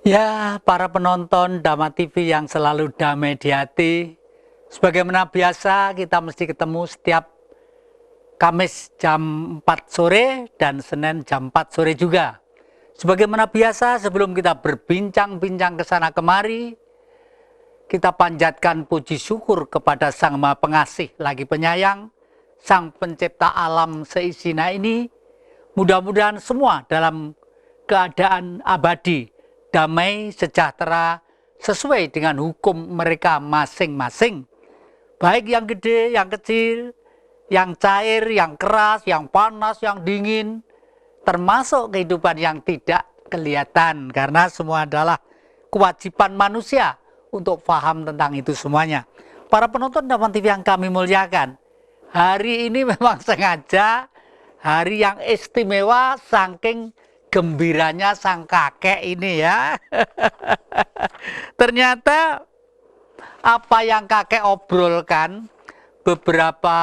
Ya, para penonton Dhamma TV yang selalu damai di hati, sebagaimana biasa kita mesti ketemu setiap Kamis jam 4 sore dan Senin jam 4 sore juga. Sebagaimana biasa, sebelum kita berbincang-bincang ke sana kemari, kita panjatkan puji syukur kepada Sang Maha Pengasih lagi penyayang, Sang Pencipta alam seisinya ini. Mudah-mudahan semua dalam keadaan abadi, damai, sejahtera, sesuai dengan hukum mereka masing-masing. Baik yang gede, yang kecil, yang cair, yang keras, yang panas, yang dingin, termasuk kehidupan yang tidak kelihatan. Karena semua adalah kewajiban manusia untuk paham tentang itu semuanya. Para penonton Dhamma TV yang kami muliakan, hari ini memang sengaja hari yang istimewa saking gembiranya sang kakek ini ya. Ternyata apa yang kakek obrolkan beberapa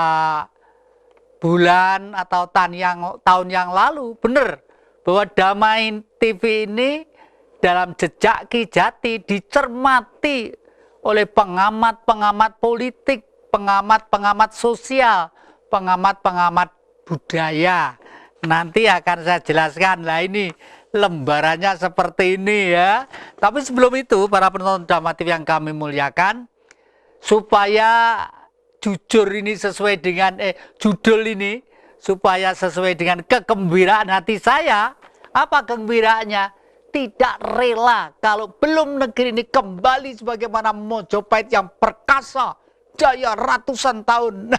bulan atau tahun yang lalu benar bahwa Dhamma TV ini dalam jejak Ki Jati dicermati oleh pengamat-pengamat politik, pengamat-pengamat sosial, pengamat-pengamat budaya. Nanti akan saya jelaskan. Nah, ini lembarannya seperti ini ya. Tapi sebelum itu, para penonton Dhamma TV yang kami muliakan, supaya jujur ini sesuai dengan judul ini, supaya sesuai dengan kegembiraan hati saya. Apa gembiraannya? Tidak rela kalau belum negeri ini kembali sebagaimana Mojopahit yang perkasa, jaya ratusan tahun.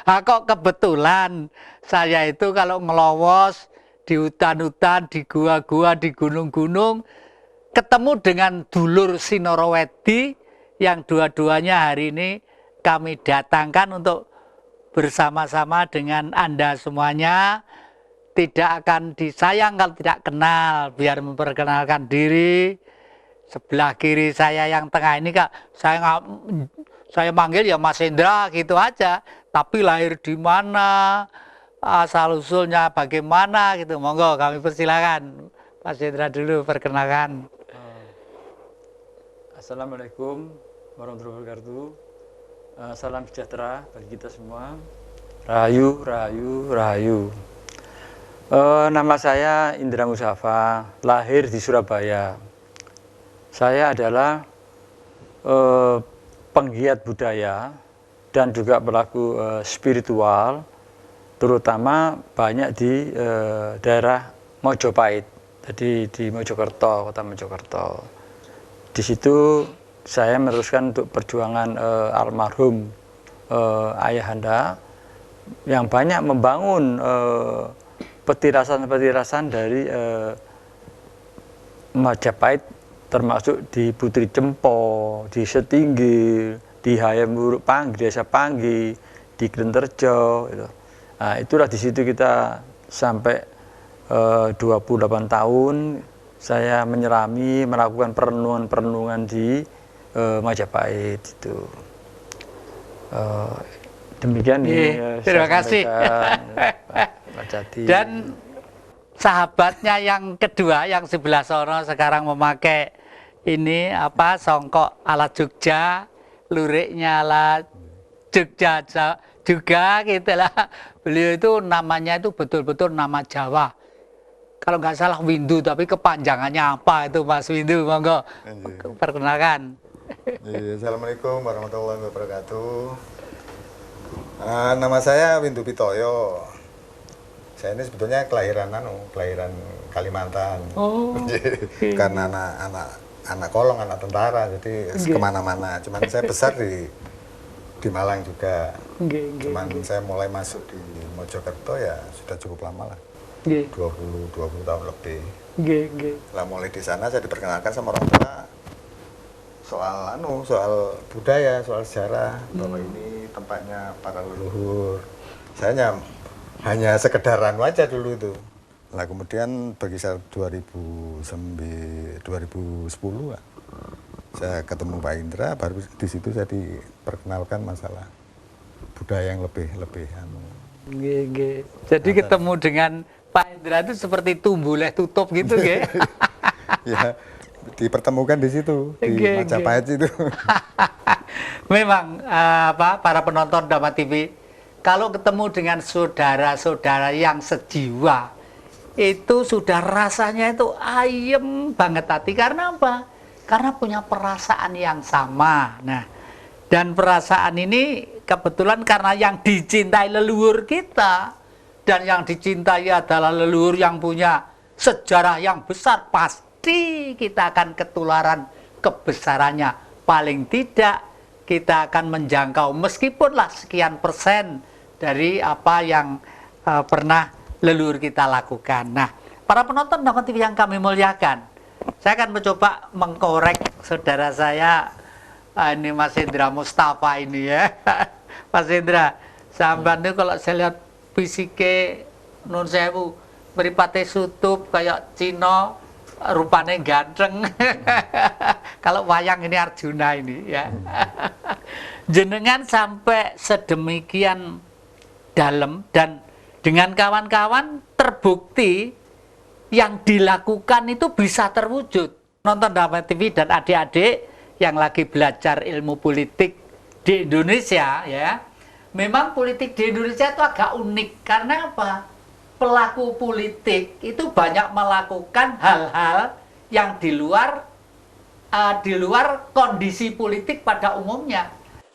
Nah, kok kebetulan saya itu kalau ngelowos di hutan-hutan, di gua-gua, di gunung-gunung, ketemu dengan dulur Sinorowedi yang dua-duanya hari ini kami datangkan untuk bersama-sama dengan Anda semuanya. Tidak akan disayang kalau tidak kenal, biar memperkenalkan diri. Sebelah kiri saya yang tengah ini Kak, saya manggil ya Mas Hendra gitu aja. Tapi lahir di mana, asal usulnya bagaimana gitu. Monggo kami persilakan. Mas Hendra dulu perkenalkan. Assalamualaikum warahmatullahi wabarakatuh. Salam sejahtera bagi kita semua. Rahayu, rahayu, rahayu. Nama saya Indra Musafa, lahir di Surabaya. Saya adalah penggiat budaya dan juga pelaku spiritual, terutama banyak di daerah Mojopahit, jadi di Mojokerto, kota Mojokerto. Di situ saya meneruskan untuk perjuangan almarhum ayahanda yang banyak membangun petirasan-petirasan dari Majapahit, termasuk di Putri Cempo, di Setinggil, di Hayam Buruk Panggi, Desa Panggi, di Glenterjo. Gitu. Nah, itulah di situ kita sampai 28 tahun saya menyelami, melakukan perenungan-perenungan di Majapahit itu. Demikian terima kasih. Pak Jati. Dan sahabatnya yang kedua yang sebelah sono sekarang memakai ini apa songkok ala Jogja, luriknya ala Jogja juga gitulah. Beliau itu namanya itu betul-betul nama Jawa. Kalau nggak salah Windu, tapi kepanjangannya apa itu Mas Windu? Monggo perkenalkan. Assalamualaikum warahmatullahi wabarakatuh. Nama saya Windu Pitoyo. Saya ini sebetulnya kelahiran Kalimantan. Oh. Karena anak kolong, anak tentara, jadi kemana-mana. Cuman saya besar di Malang juga. Cuman saya mulai masuk di Mojokerto ya sudah cukup lama lah. 20 tahun lebih. Lah mulai di sana saya diperkenalkan sama orang tua soal budaya, soal sejarah, bahwa ini tempatnya para leluhur. Saya hanya sekedar aja dulu itu. Nah kemudian berkisar 2010 lah, saya ketemu Pak Indra, baru di situ saya diperkenalkan masalah budaya yang lebih Jadi ketemu dengan Pak Indra itu seperti tumbuh leh tutup gitu ya. Ya dipertemukan di situ di Majapahit itu. Memang para penonton Dhamma TV, kalau ketemu dengan saudara-saudara yang sejiwa, itu sudah rasanya itu ayem banget hati. Karena apa? Karena punya perasaan yang sama. Nah, dan perasaan ini kebetulan karena yang dicintai leluhur kita, dan yang dicintai adalah leluhur yang punya sejarah yang besar, pasti kita akan ketularan kebesarannya. Paling tidak kita akan menjangkau meskipunlah sekian persen dari apa yang pernah leluhur kita lakukan. Nah, para penonton Dhamma TV yang kami muliakan, saya akan mencoba mengkorek saudara saya, ini Mas Hendra Mustafa ini ya. Mas Hendra, sampean itu kalau saya lihat fisiknya nun sewu mripate sutup kayak Cina, rupanya ganteng. Kalau wayang ini Arjuna ini ya. Jenengan sampai sedemikian dalam dan dengan kawan-kawan terbukti yang dilakukan itu bisa terwujud. Nonton Dhamma TV dan adik-adik yang lagi belajar ilmu politik di Indonesia ya. Memang politik di Indonesia itu agak unik. Karena apa? Pelaku politik itu banyak melakukan hal-hal yang di luar kondisi politik pada umumnya.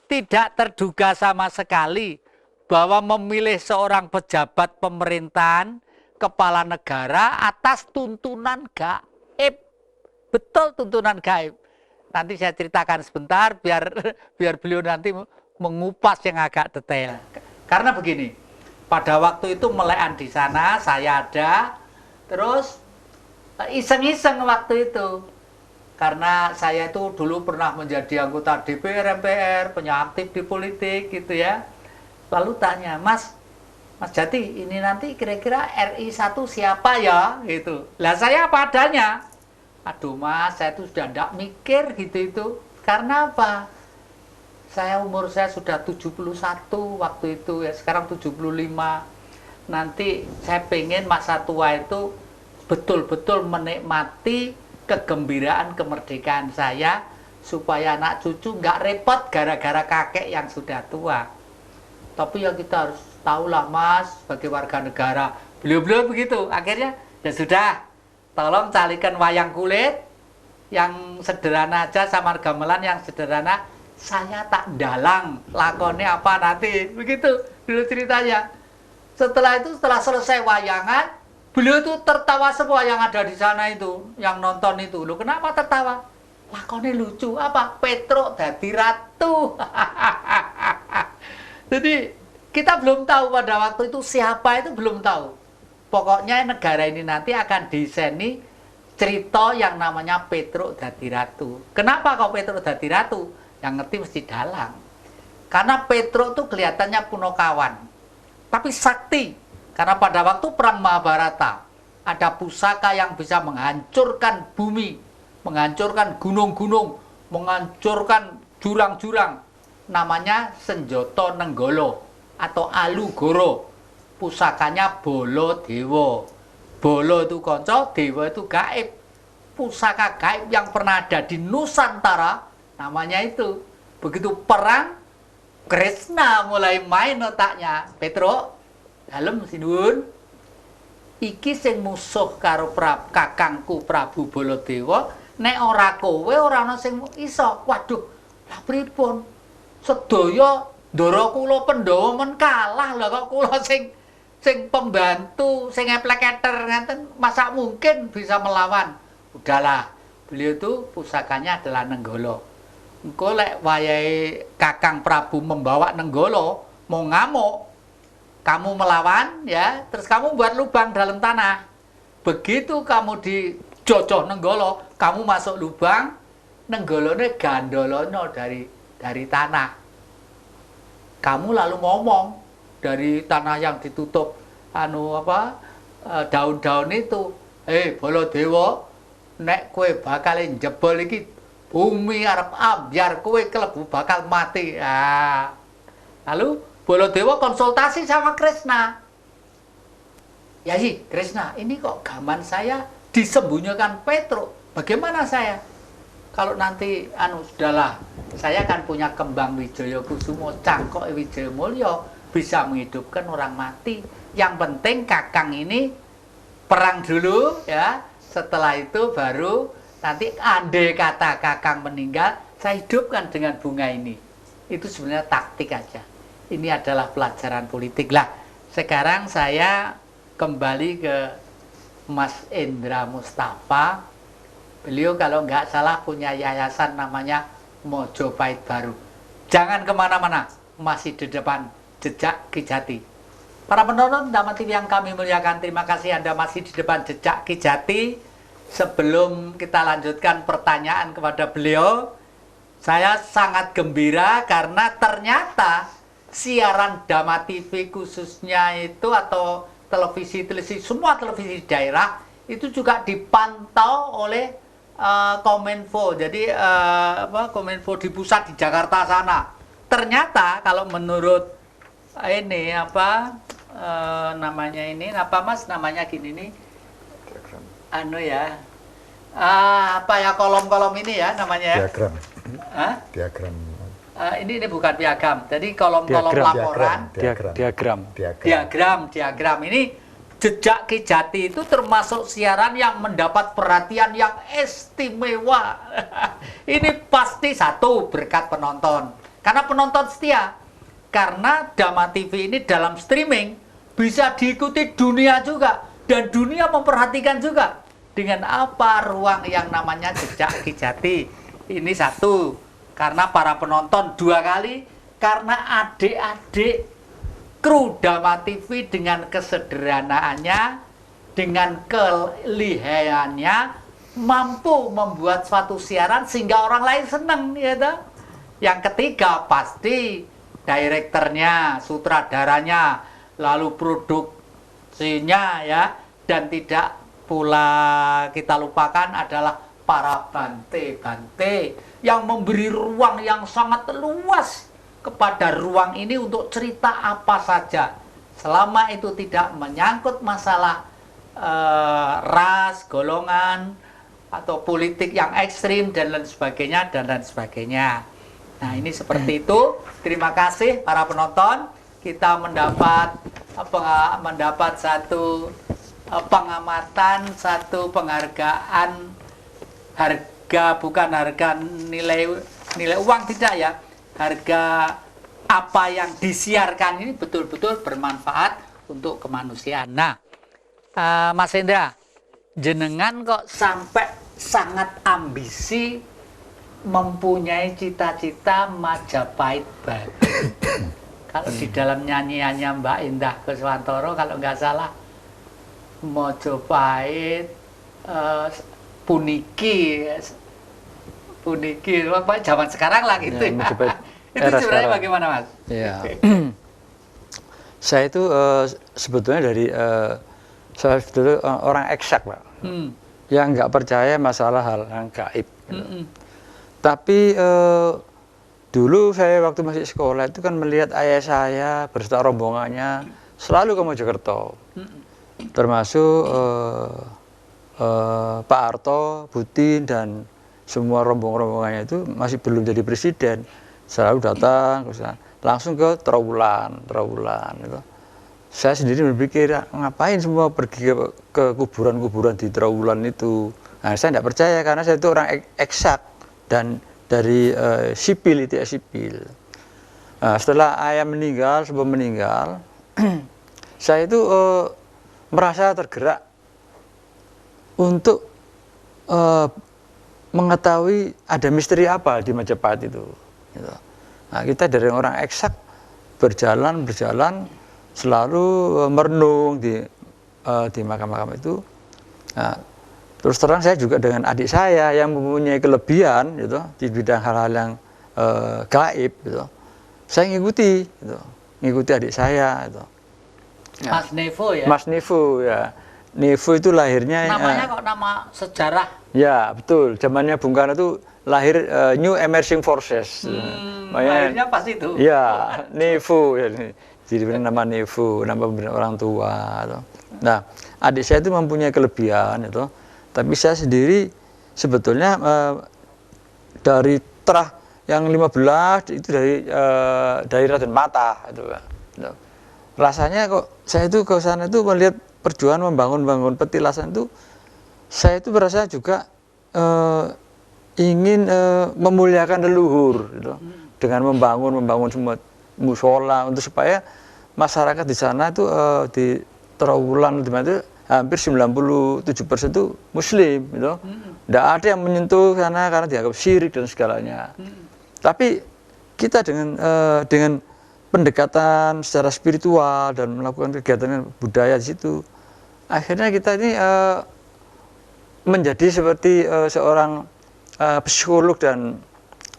Tidak terduga sama sekali bahwa memilih seorang pejabat pemerintahan, kepala negara atas tuntunan gaib. Betul, tuntunan gaib. Nanti saya ceritakan sebentar biar beliau nanti mengupas yang agak detail. Karena begini, pada waktu itu melekan di sana, saya ada, terus iseng-iseng waktu itu. Karena saya itu dulu pernah menjadi anggota DPR, MPR, aktif di politik gitu ya. Lalu tanya, Mas Jati, ini nanti kira-kira RI 1 siapa ya? Gitu. Lah saya apa adanya. Aduh Mas, saya itu sudah tidak mikir gitu itu. Karena apa? Umur saya sudah 71 waktu itu ya, sekarang 75. Nanti saya pengen masa tua itu betul-betul menikmati kegembiraan kemerdekaan saya, supaya anak cucu nggak repot gara-gara kakek yang sudah tua. Tapi ya kita harus tahulah Mas, sebagai warga negara. Beliau begitu. Akhirnya ya sudah, tolong carikan wayang kulit yang sederhana aja sama gamelan yang sederhana. Saya tak dalang, lakonnya apa nanti, begitu dulu ceritanya. Setelah itu, setelah selesai wayangan, beliau itu tertawa semua yang ada di sana itu, yang nonton itu. Loh, kenapa tertawa? Lakonnya lucu, apa? Petruk dadi ratu. Jadi kita belum tahu pada waktu itu siapa, itu belum tahu. Pokoknya negara ini nanti akan diseni cerita yang namanya Petruk dadi ratu. Kenapa kok Petruk dadi ratu? Yang ngerti mesti dalang. Karena Petruk itu kelihatannya punokawan, tapi sakti. Karena pada waktu perang Mahabharata ada pusaka yang bisa menghancurkan bumi, menghancurkan gunung-gunung, menghancurkan jurang-jurang. Namanya Senjata Nenggala atau Alugoro. Pusakanya Bolo Dewa. Bolo itu konco, Dewa itu gaib. Pusaka gaib yang pernah ada di Nusantara, namanya itu. Begitu perang, Kresna mulai main otaknya. Petruk, dalem sinun. Iki sing musuh karo kakangku Prabu Baladewa, nek ora kowe ora ana sing iso. Waduh, lah pripun? Sedaya ndara kula Pandhawa men kalah lah kok kula sing pembantu, sing eplek-eter ngeten, masa mungkin bisa melawan? Udahlah, beliau itu pusakanya adalah Nenggala. Engko lek wayahe Kakang Prabu membawa Nenggala, mau ngamuk, kamu melawan ya, terus kamu buat lubang dalam tanah. Begitu kamu dijojoh Nenggala, kamu masuk lubang, Nenggalane gandolono dari tanah. Kamu lalu ngomong dari tanah yang ditutup daun-daun itu, Baladewa, nek kowe bakal njebol iki bumi arep ambyar, kowe klebu bakal mati. Lalu Baladewa konsultasi sama Kresna. Ya sih, Kresna, ini kok gaman saya disembunyikan Petruk. Bagaimana saya? kalau nanti sudahlah, saya kan punya kembang Wijaya Kusumo, cangkok Wijaya Mulyo, bisa menghidupkan orang mati. Yang penting Kakang ini perang dulu ya, setelah itu baru nanti andai kata Kakang meninggal, saya hidupkan dengan bunga ini. Itu sebenarnya taktik aja. Ini adalah pelajaran politik lah. Sekarang saya kembali ke Mas Indra Mustafa. Beliau kalau nggak salah punya yayasan namanya Mojopahit Baru. Jangan kemana-mana, masih di depan Jejak Ki Jati. Para penonton Dhamma TV yang kami muliakan, terima kasih Anda masih di depan Jejak Ki Jati. Sebelum kita lanjutkan pertanyaan kepada beliau, saya sangat gembira karena ternyata siaran Dhamma TV khususnya itu atau televisi semua televisi daerah itu juga dipantau oleh Kominfo. Jadi Kominfo di pusat di Jakarta sana. Ternyata kalau menurut ini namanya ini apa Mas namanya gini nih kolom-kolom ini ya namanya ya. Diagram. Ini bukan piagam. Jadi kolom-kolom laporan. Diagram. Ini Jejak Ki Jati itu termasuk siaran yang mendapat perhatian yang istimewa. Ini pasti satu berkat penonton. Karena penonton setia. Karena Dhamma TV ini dalam streaming bisa diikuti dunia juga. Dan dunia memperhatikan juga. Dengan apa ruang yang namanya Jejak Ki Jati. Ini satu. Karena para penonton, dua kali. Karena adik-adik kru Dhamma TV dengan kesederhanaannya, dengan kelihayannya, mampu membuat suatu siaran sehingga orang lain senang. Gitu. Yang ketiga pasti direkturnya, sutradaranya, lalu produksinya ya, dan tidak pula kita lupakan adalah para bante-bante yang memberi ruang yang sangat luas kepada ruang ini untuk cerita apa saja. Selama itu tidak menyangkut masalah ras, golongan, atau politik yang ekstrim dan lain sebagainya, Nah ini seperti itu. Terima kasih para penonton. Kita mendapat satu pengamatan, satu penghargaan, bukan harga nilai uang tidak ya, harga apa yang disiarkan ini betul-betul bermanfaat untuk kemanusiaan. Nah, Mas Indra, jenengan kok sampai sangat ambisi mempunyai cita-cita Majapahit Baru. Kalau di dalam nyanyiannya Mbak Indah Kuswantoro, kalau nggak salah, Mojopahit puniki zaman sekarang lah gitu ya. Itu sebenarnya bagaimana Mas? Ya. Saya itu sebetulnya saya sebetulnya orang eksak Pak, yang nggak percaya masalah hal yang gaib. Tapi dulu saya waktu masih sekolah itu kan melihat ayah saya berserta rombongannya selalu ke Mojokerto, termasuk Pak Harto, Butin dan semua rombongannya itu masih belum jadi presiden, selalu datang langsung ke Trawulan gitu. Saya sendiri berpikir ngapain semua pergi ke kuburan-kuburan di Trawulan itu. Nah, saya tidak percaya karena saya itu orang eksak dan dari sipil itu ya sipil. Nah, setelah ayah meninggal, sebelum meninggal, saya itu merasa tergerak untuk mengetahui ada misteri apa di Majapahit itu. Gitu. Nah, kita dari orang eksak berjalan selalu merenung di makam-makam itu. Nah, terus terang saya juga dengan adik saya yang mempunyai kelebihan gitu, di bidang hal-hal yang gaib gitu. Saya ngikuti adik saya gitu. Mas Nevo ya? Mas Nevo ya. Nevo itu lahirnya namanya kok nama sejarah? Ya betul, zamannya Bung Karno itu lahir New Emerging Forces. Lahirnya pas itu? Ya, Nevo ya, jadi nama Nevo, nama orang tua. Nah, adik saya itu mempunyai kelebihan itu, tapi saya sendiri sebetulnya dari terah yang 15 itu dari Raden Matah itu, Pak. Gitu. Rasanya kok saya itu ke sana itu melihat perjuangan membangun petilasan itu, saya itu merasa juga ingin memuliakan leluhur gitu. Dengan membangun semua musola untuk supaya masyarakat di sana itu di Trawulan di mana itu hampir 97% itu Muslim gitu. Tidak ada yang menyentuh sana karena dianggap syirik dan segalanya. Tapi kita dengan pendekatan secara spiritual dan melakukan kegiatan budaya di situ, akhirnya kita ini menjadi seperti seorang psikolog dan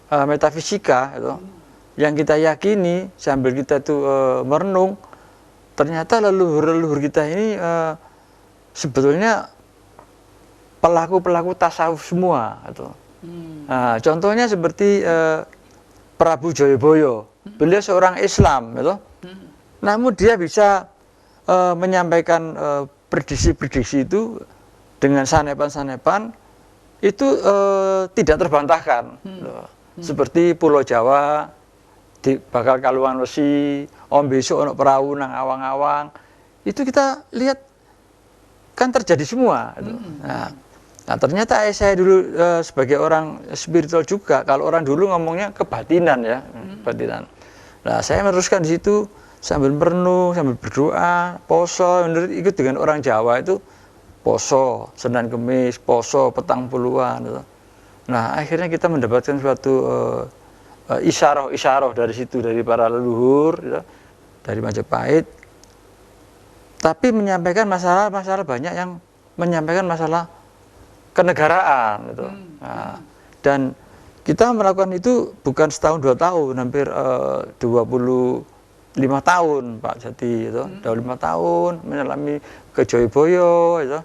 metafisika gitu, yang kita yakini sambil kita itu merenung, ternyata leluhur kita ini sebetulnya pelaku tasawuf semua gitu. Nah, contohnya seperti Prabu Jayabaya, beliau seorang Islam gitu. Namun dia bisa menyampaikan prediksi-prediksi itu dengan sanepan-sanepan itu tidak terbantahkan. Seperti Pulau Jawa bakal kaluan wesi, om besok ono perahu nang awang-awang, itu kita lihat kan terjadi semua. Nah ternyata saya dulu sebagai orang spiritual juga, kalau orang dulu ngomongnya kebatinan ya, batinan. Nah saya meneruskan di situ sambil merenung, sambil berdoa, poso, ikut dengan orang Jawa itu poso, Senin Kemis, poso, petang puluhan. Gitu. Nah akhirnya kita mendapatkan suatu isyarah dari situ, dari para leluhur, gitu, dari Majapahit. Tapi menyampaikan masalah banyak yang menyampaikan masalah kenegaraan gitu. Nah, dan kita melakukan itu bukan setahun 2 tahun, hampir 25 tahun Pak Jati itu. 25 tahun menyelami ke Jayabaya gitu.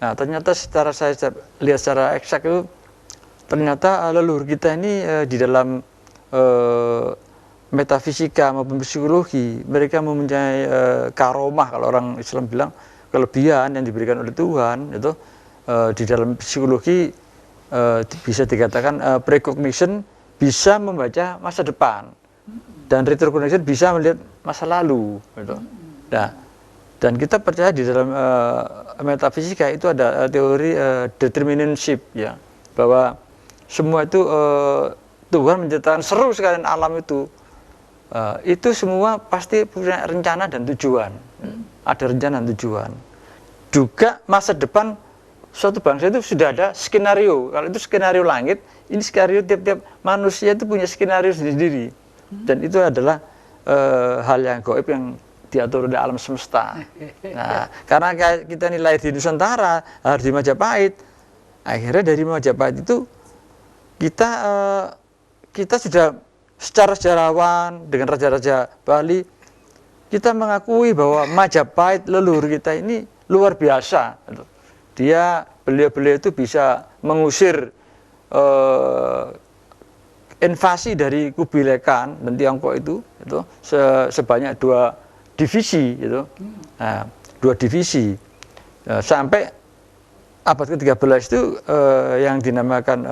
Nah, ternyata saya lihat secara eksak itu ternyata leluhur kita ini di dalam metafisika maupun psikologi, mereka mempunyai karomah, kalau orang Islam bilang kelebihan yang diberikan oleh Tuhan itu di dalam psikologi bisa dikatakan precognition bisa membaca masa depan dan retrocognition bisa melihat masa lalu gitu. Nah, dan kita percaya di dalam metafisika itu ada teori determinantship ya, bahwa semua itu Tuhan menciptakan seru sekali alam itu. Itu semua pasti punya rencana dan tujuan. Ada rencana dan tujuan. Juga masa depan suatu bangsa itu sudah ada skenario. Kalau itu skenario langit, ini skenario tiap-tiap manusia itu punya skenario sendiri. Dan itu adalah hal yang gaib yang diatur oleh alam semesta. Nah, karena kita ini lahir di Nusantara, harus di Majapahit. Akhirnya dari Majapahit itu kita sudah secara sejarawan dengan raja-raja Bali, kita mengakui bahwa Majapahit leluhur kita ini luar biasa. Beliau itu bisa mengusir invasi dari Kubilai Khan dan Tiongkok itu sebanyak 2 divisi gitu. Nah, 2 divisi sampai abad ke-13 itu yang dinamakan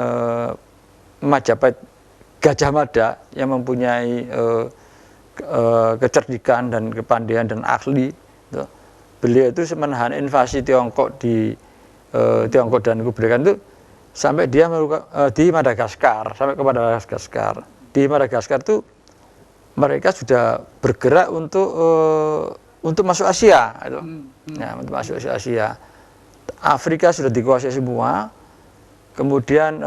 Majapahit Gajah Mada yang mempunyai kecerdikan dan kepandaian dan ahli gitu. Beliau itu menahan invasi Tiongkok Tiongkok dan Kubilai Khan itu sampai dia di Madagaskar, sampai ke Madagaskar. Di Madagaskar itu mereka sudah bergerak untuk masuk Asia gitu. Nah, untuk masuk Asia. Afrika sudah dikuasai semua. Kemudian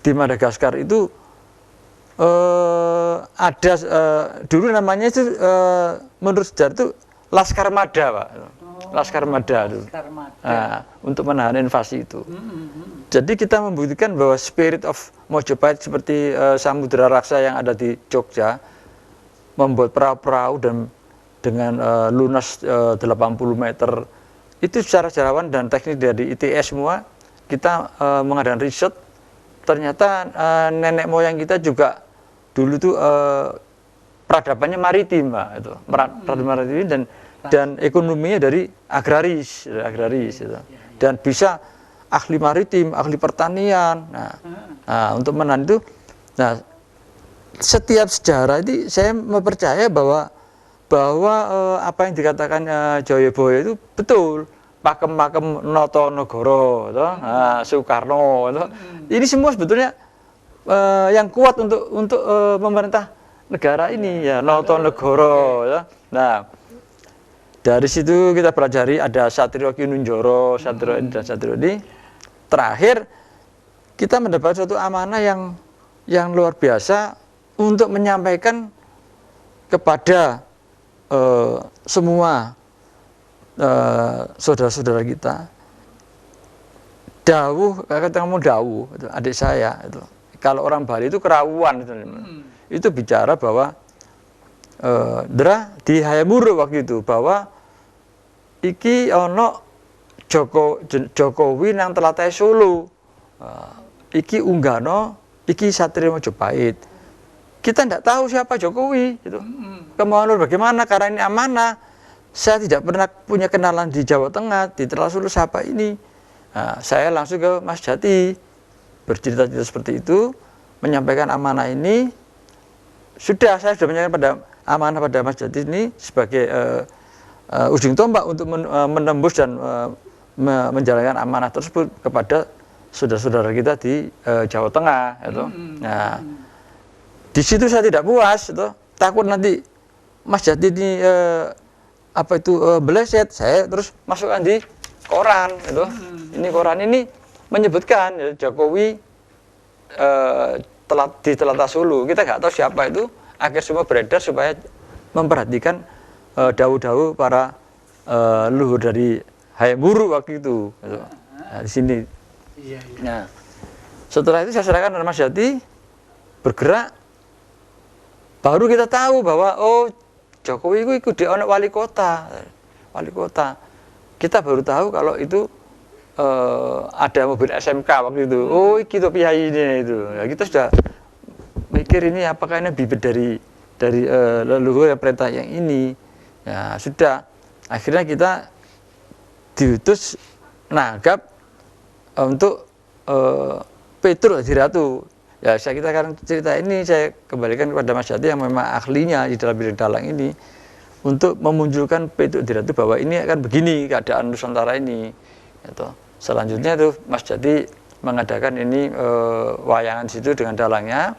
di Madagaskar itu ada dulu namanya itu menurut sejarah itu Laskar Mada, Pak. Laskar Mada itu. Nah, untuk menahan invasi itu. Jadi kita membuktikan bahwa spirit of Mojopahit seperti samudera raksa yang ada di Jogja membuat perahu-perahu dan dengan lunas 80 meter itu secara sejarawan dan teknik dari ITS semua kita mengadakan riset. Ternyata nenek moyang kita juga dulu tuh peradabannya maritim, Pak, itu peradaban maritim dan ekonominya dari agraris gitu. Dan bisa ahli maritim, ahli pertanian. Nah, untuk menahan itu, nah setiap sejarah ini saya mempercaya bahwa apa yang dikatakan Joyoboyo itu betul. Pakem-pakem Notonegoro, Soekarno, ini semua sebetulnya yang kuat untuk pemerintah negara ini ya, Notonegoro. Ya. Nah, dari situ kita pelajari ada Satrio Kinunjoro, Satrio ini dan Satrio ini. Terakhir kita mendapat suatu amanah yang luar biasa untuk menyampaikan kepada semua saudara-saudara kita. Dawuh, kamu dawuh, adik saya itu. Kalau orang Bali itu kerawuan itu bicara bahwa di Hayamuru waktu itu bahwa iki ono Jokowi nang tlatah Solo. Iki Unggano, iki Satrio Mojopahit. Kita tidak tahu siapa Jokowi itu. Kemauan bagaimana karena ini amanah. Saya tidak pernah punya kenalan di Jawa Tengah, di Tlatah Solo siapa ini. Nah, saya langsung ke Mas Jati bercerita-cerita seperti itu, menyampaikan amanah ini. Saya sudah menyampaikan amanah pada Mas Jati ini sebagai ujung tombak untuk menembus dan menjalankan amanah tersebut kepada saudara-saudara kita di Jawa Tengah. Gitu. Nah, di situ saya tidak puas, gitu. Takut nanti Mas Jati ini beleset, saya terus masukkan di koran, gitu. Ini koran ini menyebutkan ya, Jokowi di Tlatah Solo. Kita nggak tahu siapa itu. Akhir semua beredar supaya memperhatikan dawuh-dawuh para luhur dari Hayamuru waktu itu. Gitu. Nah, di sini. Nah, setelah itu saya serahkan kepada Mas Jati, bergerak. Baru kita tahu bahwa Jokowi itu ikut di wali kota. Kita baru tahu kalau itu ada mobil SMK waktu itu. Iki to piyai ini itu. Ya, kita sudah mikir ini apakah ini bibit dari leluhur perintah yang ini. Ya sudah. Akhirnya kita diutus nanggap untuk Petruk Hadiratu. Ya kita akan cerita ini saya kembalikan kepada Mas Jati yang memang ahlinya di dalam bidang dalang ini untuk memunculkan Petruk Hadiratu bahwa ini akan begini keadaan Nusantara ini. Gitu. Selanjutnya itu Mas Jati mengadakan ini wayangan situ dengan dalangnya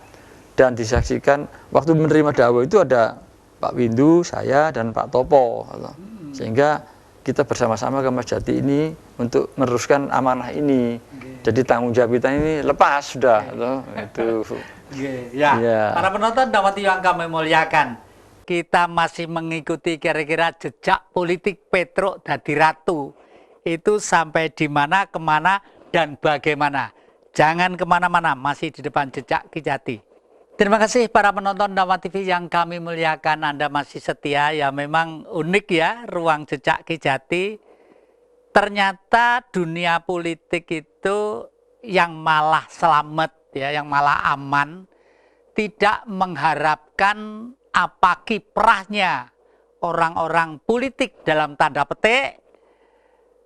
dan disaksikan waktu menerima dawuh itu ada Pak Windu, saya dan Pak Topo. Gitu. Sehingga kita bersama-sama ke Mas Jati ini untuk meneruskan amanah ini. Jadi tanggung jawab kita ini lepas sudah, itu. Ya. Para penonton Dawati yang kami muliakan, kita masih mengikuti kira-kira jejak politik Petruk Hadiratu. Itu sampai di mana, kemana, dan bagaimana. Jangan kemana-mana, masih di depan jejak Ki Jati. Terima kasih para penonton Dawat TV yang kami muliakan. Anda masih setia, ya memang unik ya ruang jejak Ki Jati. Ternyata dunia politik itu yang malah selamat, ya, yang malah aman, tidak mengharapkan apa kiprahnya orang-orang politik dalam tanda petik,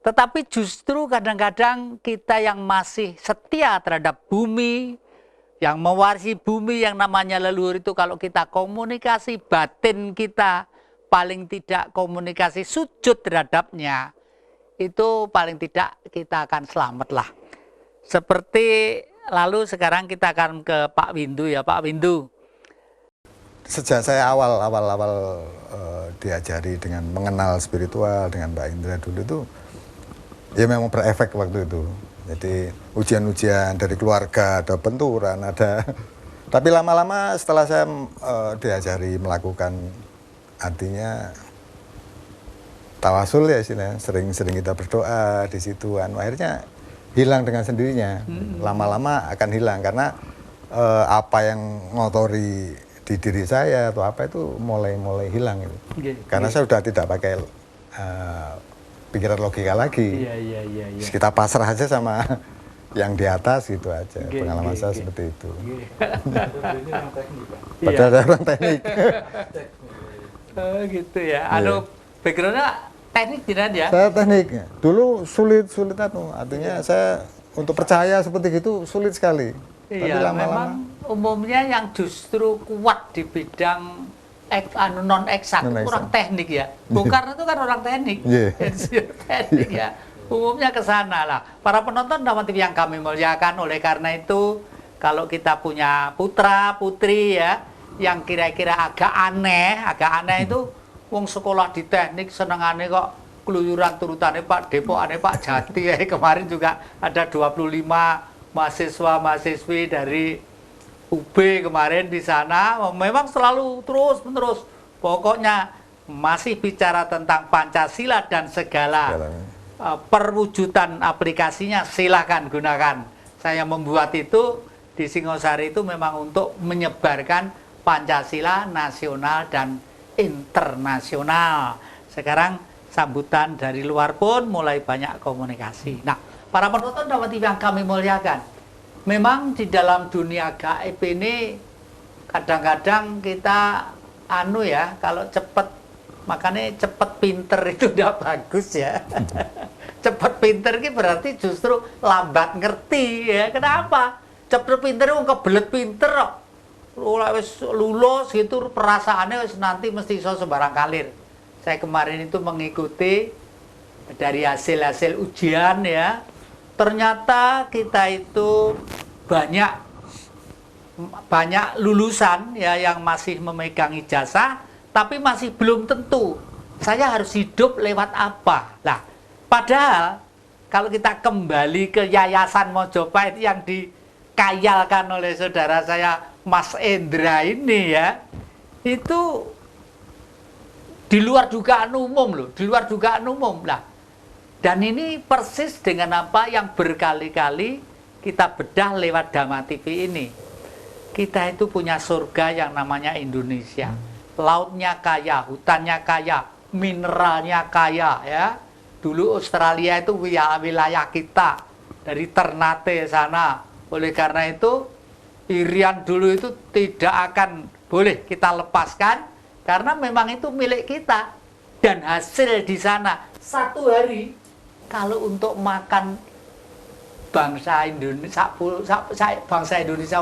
tetapi justru kadang-kadang kita yang masih setia terhadap bumi, yang mewarisi bumi yang namanya leluhur itu, kalau kita komunikasi batin kita, paling tidak komunikasi sujud terhadapnya, itu paling tidak kita akan selamat lah. Seperti lalu sekarang kita akan ke Pak Windu ya, Pak Windu. Sejak saya awal diajari dengan mengenal spiritual dengan Mbak Indra dulu itu, ya memang berefek waktu itu. Jadi ujian-ujian dari keluarga, ada benturan, ada. Tapi lama-lama setelah saya diajari melakukan, artinya tawasul ya istilahnya, sering-sering kita berdoa di situ, akhirnya hilang dengan sendirinya. Lama-lama akan hilang karena apa yang ngotori di diri saya atau apa itu mulai hilang itu. Karena saya sudah tidak pakai pikiran logika lagi. Kita pasrah aja sama yang di atas gitu aja. Pengalaman saya seperti itu. Padahal ada orang teknik. Gitu ya. Backgroundnya teknik tidak ya? Saya teknik. Dulu sulit artinya saya untuk percaya seperti itu sulit sekali. Iya, memang umumnya yang justru kuat di bidang non eksak, kurang teknik ya. Bung Karno itu kan orang teknik, teknik ya. Umumnya ke sana lah. Para penonton Dhamma TV yang kami muliakan, oleh karena itu kalau kita punya putra putri ya yang kira-kira agak aneh itu wong sekolah di teknik senengane kok keluyuran turutane Pak Depokane Pak Jati ya. Kemarin juga ada 25 mahasiswa-mahasiswi dari UB kemarin di sana, memang selalu terus-menerus pokoknya masih bicara tentang Pancasila dan segala perwujudan aplikasinya silahkan gunakan. Saya membuat itu di Singosari itu memang untuk menyebarkan Pancasila nasional dan internasional. Sekarang sambutan dari luar pun mulai banyak komunikasi. Nah, para penonton Dhamma TV yang kami muliakan, memang di dalam dunia gaib ini kadang-kadang kita kalau cepet, makanya cepet pinter itu udah bagus ya. Cepet pinter ini berarti justru lambat ngerti ya. Kenapa? Cepet pinter itu kebelet pinter kok. Wis lulus gitu perasaannya wis nanti mesti iso sembarang kalir. Saya kemarin itu mengikuti dari hasil-hasil ujian ya. Ternyata kita itu banyak lulusan ya yang masih memegang ijazah, tapi masih belum tentu saya harus hidup lewat apa. Nah, padahal kalau kita kembali ke Yayasan Mojopahit yang dikayalkan oleh saudara saya Mas Endra ini ya, itu di luar dugaan umum loh, di luar dugaan umum lah. Dan ini persis dengan apa yang berkali-kali kita bedah lewat Dhamma TV ini. Kita itu punya surga yang namanya Indonesia. Lautnya kaya, hutannya kaya, mineralnya kaya ya. Dulu Australia itu wilayah kita dari Ternate sana. Oleh karena itu Irian dulu itu tidak akan boleh kita lepaskan karena memang itu milik kita. Dan hasil di sana satu hari kalau untuk makan bangsa Indonesia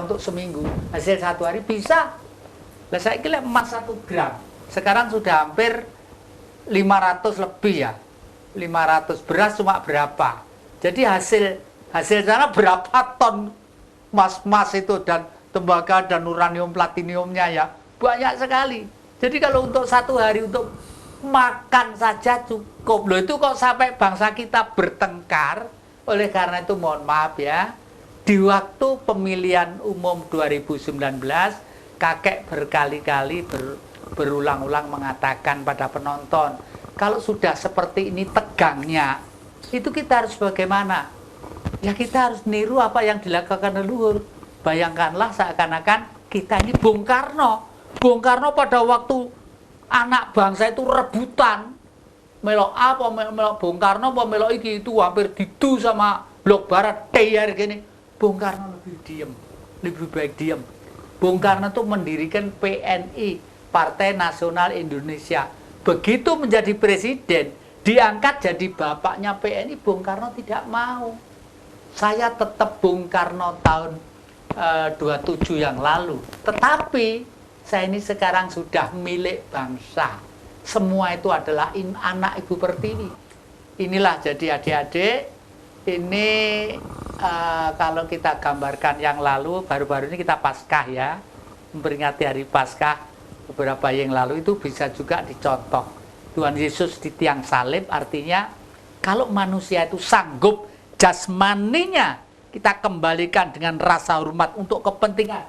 untuk seminggu, hasil satu hari bisa. Lah saya kira emas 1 gram sekarang sudah hampir 500 lebih ya. 500 beras cuma berapa? Jadi hasil sana berapa ton emas itu dan tembaga dan uranium platiniumnya ya banyak sekali. Jadi kalau untuk satu hari untuk makan saja cukup. Loh itu kok sampai bangsa kita bertengkar. Oleh karena itu mohon maaf ya, di waktu pemilihan umum 2019 kakek berkali-kali berulang-ulang mengatakan pada penonton, kalau sudah seperti ini tegangnya, itu kita harus bagaimana? Ya kita harus niru apa yang dilakukan leluhur. Bayangkanlah seakan-akan kita ini Bung Karno. Bung Karno pada waktu anak bangsa itu rebutan melok apa, melok Bung Karno apa melok iki, itu hampir didu sama Blok Barat teyar gini. Bung Karno lebih diam, lebih baik diam. Bung Karno itu mendirikan PNI, Partai Nasional Indonesia. Begitu menjadi presiden, diangkat jadi bapaknya PNI, Bung Karno tidak mau. Saya tetap Bung Karno tahun 27 yang lalu. Tetapi saya ini sekarang sudah milik bangsa. Semua itu adalah anak Ibu Pertiwi. Inilah jadi adik-adik. Ini kalau kita gambarkan yang lalu, baru-baru ini kita Paskah ya, memperingati hari Paskah beberapa yang lalu, itu bisa juga dicontoh. Tuhan Yesus di tiang salib, artinya kalau manusia itu sanggup jasmaninya kita kembalikan dengan rasa hormat untuk kepentingan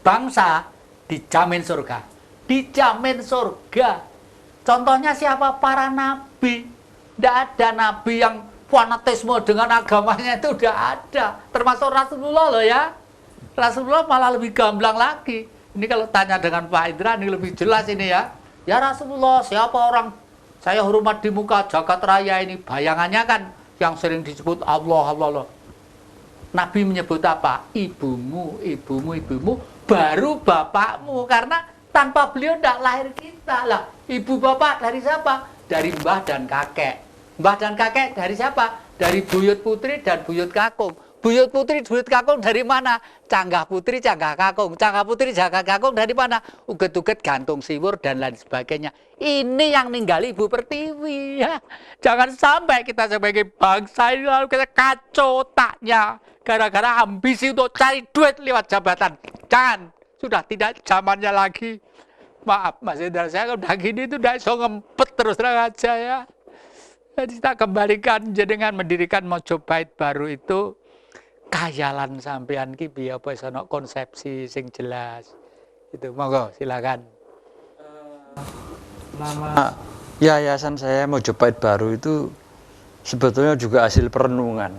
bangsa, dijamin surga. Dijamin surga. Contohnya siapa? Para nabi. Tidak ada nabi yang fanatisme dengan agamanya itu tidak ada. Termasuk Rasulullah loh ya. Rasulullah malah lebih gamblang lagi. Ini kalau tanya dengan Pak Indra ini lebih jelas ini ya. Ya Rasulullah, siapa orang saya hormat di muka jagat raya ini? Bayangannya kan yang sering disebut Allah. Nabi menyebut apa? Ibumu, ibumu, ibumu, baru bapakmu. Karena tanpa beliau tidak lahir kita lah. Ibu bapak dari siapa? Dari mbah dan kakek. Mbah dan kakek dari siapa? Dari buyut putri dan buyut kakung. Buyut putri, buyut kakung dari mana? Canggah putri, canggah kakung. Canggah putri, canggah kakung dari mana? Uget-uget, gantung siwur, dan lain sebagainya. Ini yang ninggali Ibu Pertiwi ya. Jangan sampai kita sebagai bangsa ini lalu kita kacau otaknya. Gara-gara ambisi untuk cari duit lewat jabatan. Jangan. Sudah tidak zamannya lagi. Maaf Mas Indra, saya udah gini itu udah iso ngempet terus terang aja ya. Jadi kita kembalikan jenengan mendirikan Mojopahit baru itu kayalan sampean ki piye apa iso ana konsepsi sing jelas. Itu monggo silakan. Nama yayasan saya Mojopahit baru itu sebetulnya juga hasil perenungan.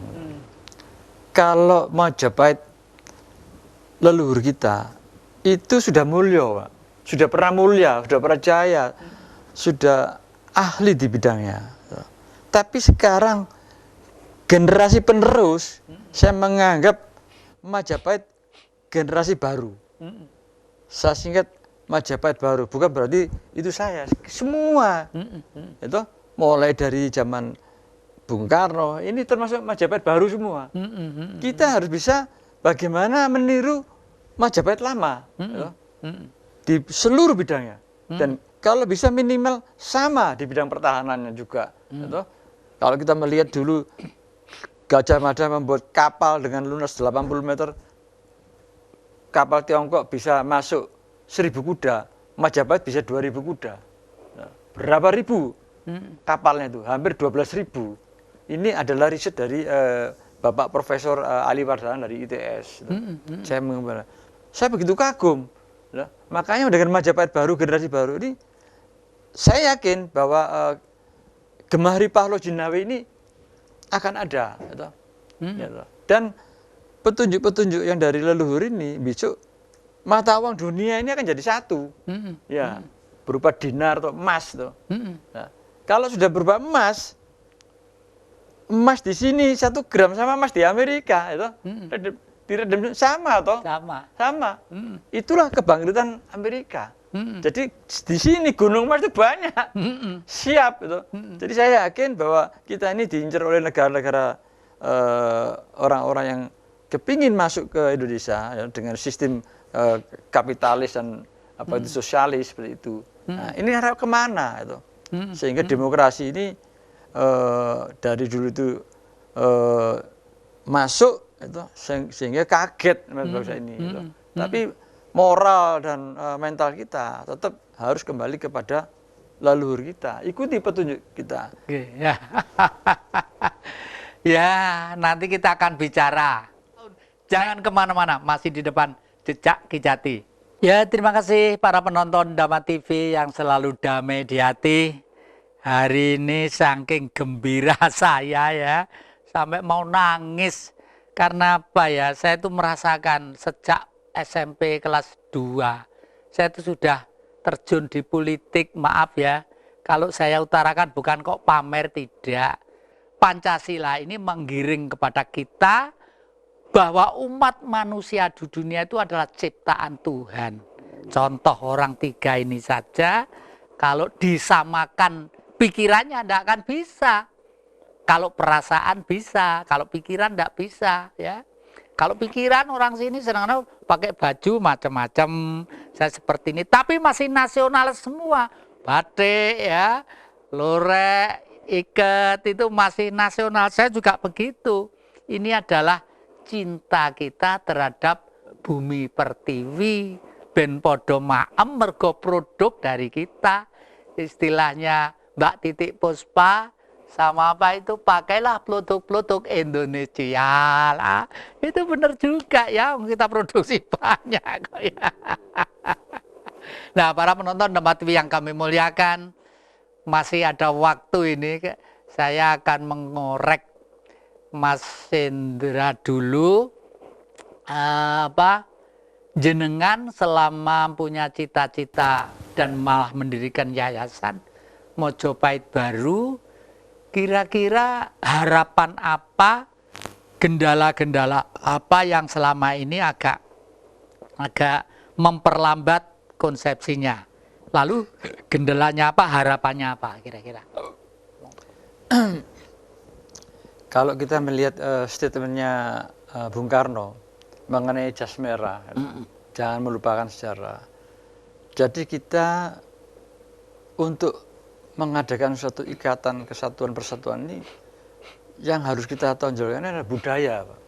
Kalau Majapahit leluhur kita itu sudah mulia, Pak. Sudah pernah mulia, sudah pernah jaya, sudah ahli di bidangnya. Tapi sekarang generasi penerus, saya menganggap Majapahit generasi baru. Saya singkat Majapahit baru, bukan berarti itu saya. Semua, itu mulai dari zaman Bung Karno, ini termasuk Majapahit baru semua. Kita harus bisa bagaimana meniru Majapahit lama di seluruh bidangnya. Dan kalau bisa minimal sama di bidang pertahanannya juga. Kalau kita melihat dulu Gajah Mada membuat kapal dengan lunas 80 meter, kapal Tiongkok bisa masuk 1000 kuda, Majapahit bisa 2000 kuda. Berapa ribu kapalnya itu? Hampir 12.000. Ini adalah riset dari Bapak Profesor Ali Wardalan dari ITS. Saya begitu kagum. Makanya dengan Majapahit baru, generasi baru ini, saya yakin bahwa Gemah Pahlo Jinawi ini akan ada. Dan petunjuk-petunjuk yang dari leluhur ini, besok mata uang dunia ini akan jadi satu. Ya, berupa dinar atau emas. Nah, kalau sudah berupa emas, emas di sini 1 gram sama emas di Amerika, itu diredam sama toh? Sama. Itulah kebangkitan Amerika. Jadi di sini gunung emas itu banyak, siap itu. Jadi saya yakin bahwa kita ini diincar oleh negara-negara orang-orang yang kepingin masuk ke Indonesia ya, dengan sistem kapitalis dan apa itu sosialis seperti itu. Nah, ini arah kemana itu? Sehingga demokrasi ini dari dulu itu masuk itu sehingga kaget bangsa ini. Tapi moral dan mental kita tetap harus kembali kepada leluhur kita, ikuti petunjuk kita. Ya. Ya, nanti kita akan bicara. Jangan kemana-mana, masih di depan Jejak Ki Jati. Ya, terima kasih para penonton Dhamma TV yang selalu damai di hati. Hari ini saking gembira saya ya, sampai mau nangis. Karena apa ya, saya itu merasakan sejak SMP kelas 2, saya itu sudah terjun di politik. Maaf ya, kalau saya utarakan bukan kok pamer, tidak. Pancasila ini menggiring kepada kita bahwa umat manusia di dunia itu adalah ciptaan Tuhan. Contoh orang 3 ini saja, kalau disamakan pikirannya tidak akan bisa. Kalau perasaan bisa, kalau pikiran tidak bisa ya. Kalau pikiran orang sini sedang pakai baju macam-macam, saya seperti ini, tapi masih nasional semua. Batik ya, lorek, iket itu masih nasional. Saya juga begitu. Ini adalah cinta kita terhadap bumi pertiwi, ben podo maem mergo produk dari kita. Istilahnya Mbak Titik Puspa sama apa itu, pakailah produk-produk Indonesia lah. Itu benar juga ya, kita produksi banyak kok ya. Nah, para penonton Dhamma TV yang kami muliakan, masih ada waktu ini saya akan mengorek Mas Indra dulu. Jenengan selama punya cita-cita dan malah mendirikan yayasan Mojopahit baru, kira-kira harapan apa, gendala-gendala apa yang selama ini agak memperlambat konsepsinya? Lalu gendalanya apa, harapannya apa kira-kira? Kalau kita melihat statementnya Bung Karno mengenai jas merah. Jangan melupakan sejarah. Jadi kita untuk mengadakan suatu ikatan kesatuan persatuan ini yang harus kita tonjolkan adalah budaya, Pak.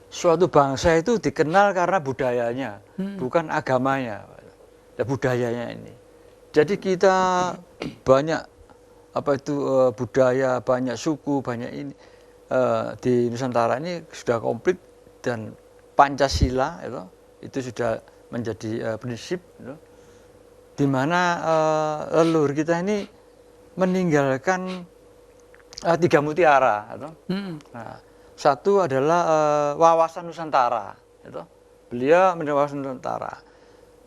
Suatu bangsa itu dikenal karena budayanya, bukan agamanya, Pak. Ya, budayanya ini. Jadi kita banyak budaya, banyak suku, banyak ini di Nusantara ini sudah komplit, dan Pancasila itu sudah menjadi prinsip, di mana leluhur kita ini meninggalkan 3 mutiara. Nah, satu adalah wawasan Nusantara. Beliau meninggalkan wawasan Nusantara.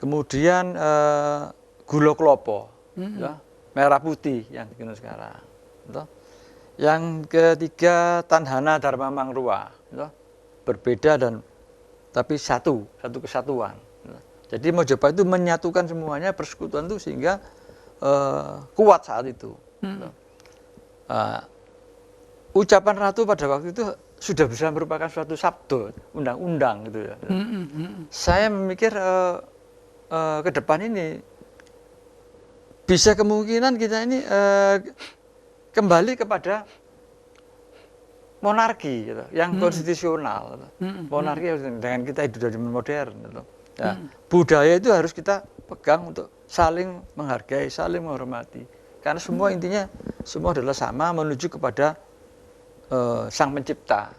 Kemudian Gulo Klopo, merah putih yang dikenal sekarang. Yang ketiga Tanhana Dharma Mangrua, berbeda tapi satu kesatuan. Jadi Mojopahit itu menyatukan semuanya, persekutuan itu, sehingga kuat saat itu. Ucapan Ratu pada waktu itu sudah bisa merupakan suatu sabdo, undang-undang gitu ya. Saya memikir ke depan ini bisa kemungkinan kita ini kembali kepada monarki gitu, yang konstitusional. Monarki dengan kita hidup dari modern. Gitu. Ya, budaya itu harus kita pegang untuk saling menghargai, saling menghormati. Karena semua intinya semua adalah sama menuju kepada Sang Pencipta.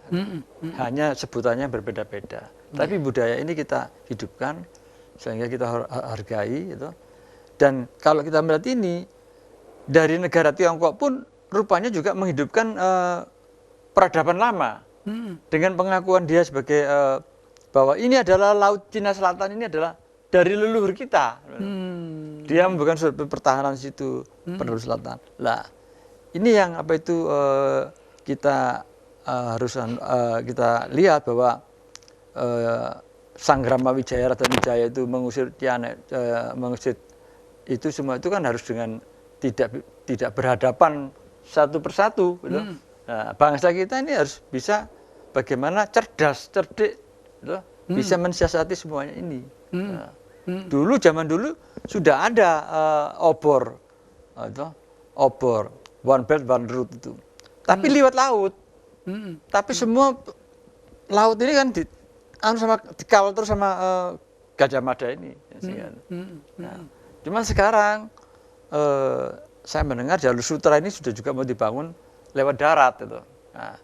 Hanya sebutannya berbeda-beda. Tapi budaya ini kita hidupkan sehingga kita hargai. Gitu. Dan kalau kita melihat ini dari negara Tiongkok pun rupanya juga menghidupkan peradaban lama dengan pengakuan dia sebagai bahwa ini adalah Laut Cina Selatan, ini adalah dari leluhur kita. Dia membuat suatu pertahanan situ, penerus selatan. Lah, ini yang kita harus kita lihat bahwa Sanggrama Wijaya, Raden Wijaya itu mengusir mengusir itu semua itu kan harus dengan tidak berhadapan satu persatu. Gitu. Nah, bangsa kita ini harus bisa bagaimana cerdas, cerdik, gitu, bisa mensiasati semuanya ini. Nah, zaman dulu sudah ada obor, one belt one road itu. Tapi lewat laut. Tapi semua laut ini kan dikawal terus sama Gajah Mada ini. Nah, cuman sekarang saya mendengar jalur sutra ini sudah juga mau dibangun lewat darat itu. Nah,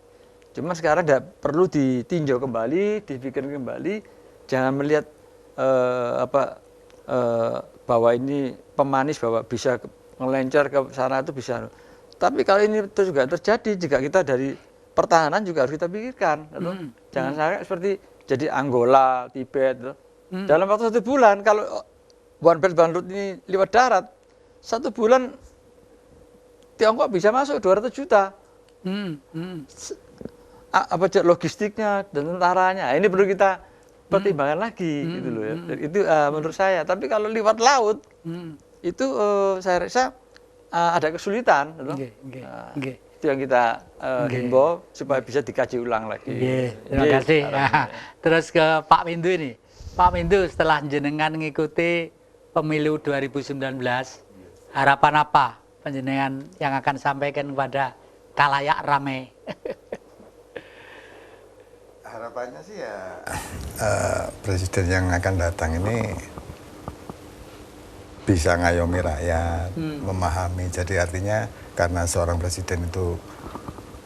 cuma sekarang tidak perlu ditinjau kembali, dipikirkan kembali, jangan melihat bahwa ini pemanis, bahwa bisa melencar ke sana itu bisa. Tapi kalau ini itu juga terjadi, jika kita dari pertahanan juga harus kita pikirkan. Jangan sampai seperti jadi Angola, Tibet. Dalam waktu 1 bulan, kalau One Belt One Road ini lewat darat, 1 bulan Tiongkok bisa masuk 200 juta. Logistiknya dan tentaranya, ini perlu kita pertimbangkan lagi, gitu loh ya. Itu menurut saya. Tapi kalau lewat laut, itu saya rasa ada kesulitan. Itu yang kita himbau supaya bisa dikaji ulang lagi. Terima kasih. Terus ke Pak Windu ini. Pak Windu, setelah jenengan mengikuti pemilu 2019, harapan apa panjenengan yang akan sampaikan kepada kalayak ramai? Harapannya sih ya presiden yang akan datang ini bisa ngayomi rakyat, memahami. Jadi artinya karena seorang presiden itu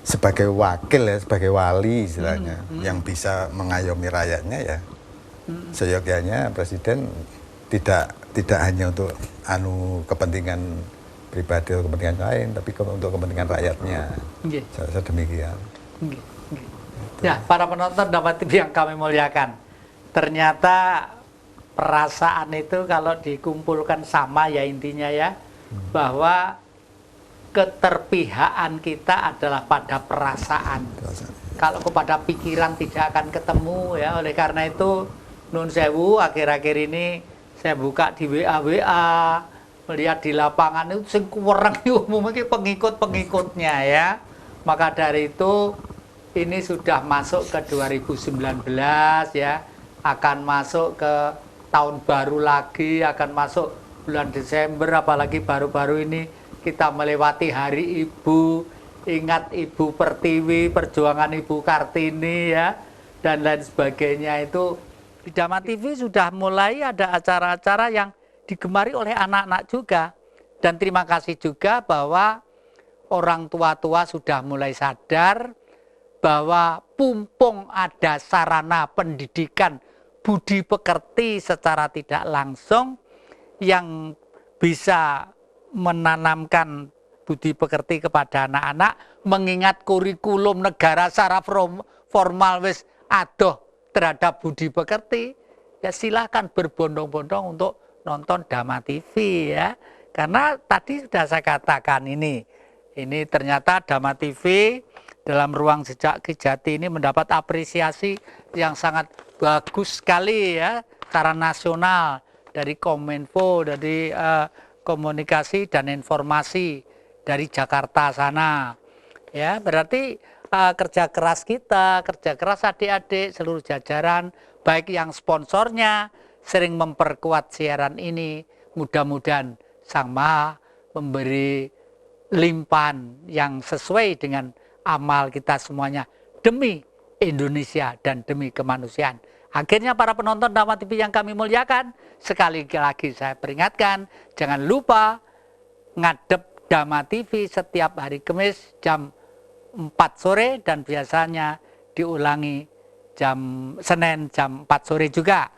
sebagai wakil ya, sebagai wali istilahnya, yang bisa mengayomi rakyatnya ya, seyogyanya presiden tidak hanya untuk kepentingan pribadi atau kepentingan lain, tapi untuk kepentingan rakyatnya. Saya rasa demikian. Ya, para penonton dapat TV yang kami muliakan. Ternyata perasaan itu kalau dikumpulkan sama ya intinya ya, bahwa keterpihakan kita adalah pada perasaan. Kalau kepada pikiran tidak akan ketemu ya. Oleh karena itu nun sewu akhir-akhir ini saya buka di WA melihat di lapangan itu sing kurang umumnya pengikut-pengikutnya ya. Maka dari itu ini sudah masuk ke 2019 ya, akan masuk ke tahun baru lagi, akan masuk bulan Desember, apalagi baru-baru ini kita melewati Hari Ibu, ingat Ibu Pertiwi, perjuangan Ibu Kartini ya, dan lain sebagainya. Itu di Dhamma TV sudah mulai ada acara-acara yang digemari oleh anak-anak juga. Dan terima kasih juga bahwa orang tua-tua sudah mulai sadar bahwa pumpung ada sarana pendidikan budi pekerti secara tidak langsung yang bisa menanamkan budi pekerti kepada anak-anak, mengingat kurikulum negara secara formal wis adoh terhadap budi pekerti, ya silahkan berbondong-bondong untuk nonton Dhamma TV ya. Karena tadi sudah saya katakan ini ternyata Dhamma TV dalam ruang jejak Kijati ini mendapat apresiasi yang sangat bagus sekali ya, secara nasional dari Kominfo, dari komunikasi dan informasi dari Jakarta sana. Ya, berarti kerja keras kita, kerja keras adik-adik seluruh jajaran, baik yang sponsornya sering memperkuat siaran ini, mudah-mudahan Sang Maha memberi limpahan yang sesuai dengan amal kita semuanya demi Indonesia dan demi kemanusiaan. Akhirnya para penonton Dhamma TV yang kami muliakan, sekali lagi saya peringatkan, jangan lupa ngadep Dhamma TV setiap hari Kamis jam 4 sore dan biasanya diulangi Senin jam 4 sore juga.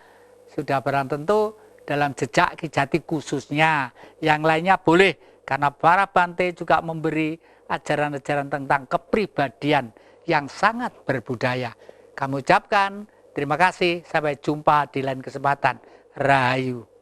Sudah barang tentu dalam jejak Kijati khususnya, yang lainnya boleh karena para Bante juga memberi ajaran-ajaran tentang kepribadian yang sangat berbudaya. Kami ucapkan terima kasih, sampai jumpa di lain kesempatan. Rahayu.